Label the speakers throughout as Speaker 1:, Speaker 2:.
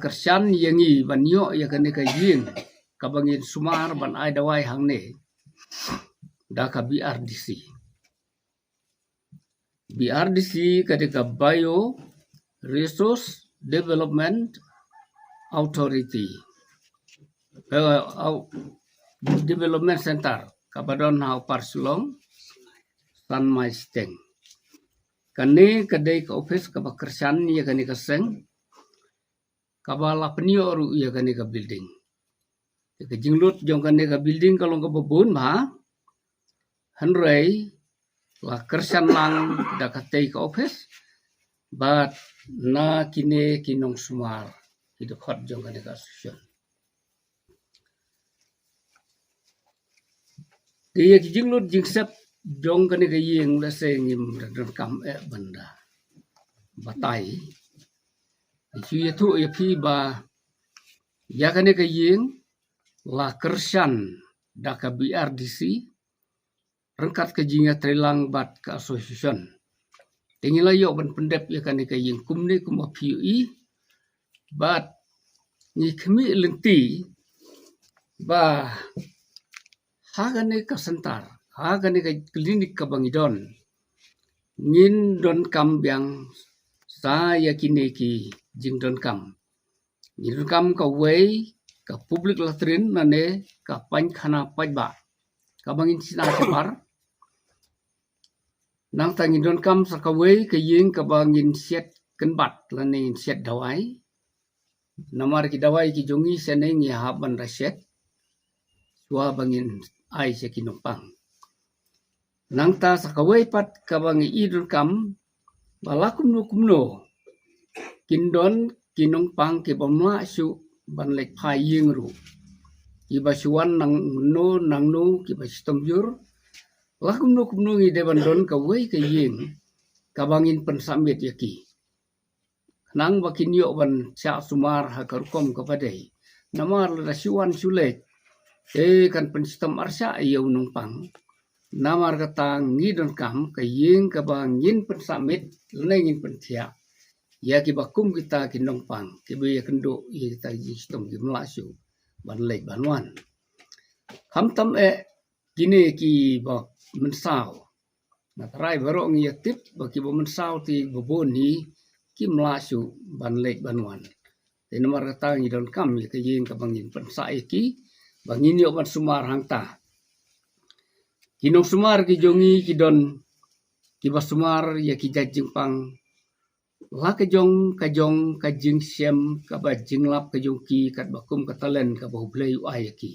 Speaker 1: kersian yangi banyo ya kane ka ying kabangin sumar ban ai dawai hangne da ka BRDC. BRDC kadika Bio Resource Development Authority. Development Center kabadon hau Parsulong San Mai Steng. Kane kadai ka office ka kersian ya kane ka seng kabala penio ru ya kane ka building. Ka jinglut jong kane ka building kalong ka babun ma hanrei la kersian lang da ka take office but na kine kinong sumar hidup hot jong kane ka asosiasyon. Kaya kijinglut jingsep jong kane ka yeng la se ngim dan kam banda batai chu ya tu ya pi ba ya kane ka yeng la kersian da ka BRDC rengkat ke jinga trelang bat ke asosiasyon. Tinggal yo ban pendep ya kan ka ying kumne kuma PUI bat ni kemi lenti ba hagane ka sentar hagane ka klinik ka bangidon ngin don kam biang sa yakine ki jing don kam ngin don kam ka wei ka public latrin nane ka pan khana pajba ka bangin sina separ nang tangin don kam sakaway kaying kabangin siat kenbat laning siat dawai namar ki dawai ki jongi seneng ya haban rasyat swa bangin ai se kinopang nang ta sakaway pat kabangi idon kam balakum no kumno kindon kinopang ki bomla su ban lek phaying ru ibasuan nang no ki bastomjur lakum no kumnungi deban don ka wei ka yeng kabangin pensamit yaki nang bakin yo ban cha sumar ha karkom ka padai namar la siwan sulet kan pensistem arsya yo numpang namar kata ngidon kam ka yeng kabangin pensamit lenengin pentia yaki bakum kita kinongpang kibe kendo kita sistem gimlasu ban lek banwan hamtam kini ki ba mensau natrai barong yaktip baki bo mensau ti boboni ki mlasu ban lek banwan te nomor kata ngidon kam ya kayeng kabangin pensa ki bangin yo ban sumar hangta kinong sumar ki jongi kidon ki basumar ya ki jajing pang la kajong kajing siam ka bajing lap kajong ki kat bakum katalen ka boblei ai ki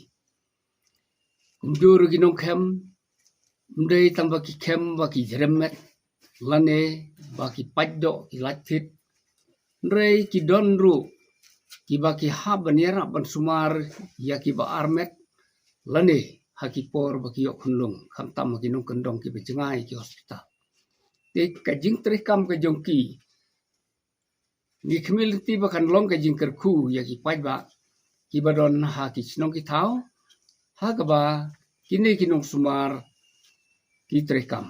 Speaker 1: kumjur kinong kem mdei tambah ki kem baki jeremet lane baki paddo ki latit ndrei ki donru ki baki haban yara ban sumar ya ki ba armet lane haki por baki yok kunlung khamtam baki nong kendong ki bejengai ki hospital te kajing trikam ka jongki ni kemiliti bakan long kajing kerku ya ki padba ki badon haki snong ki tau ha ka ba kini kinong sumar ki trikam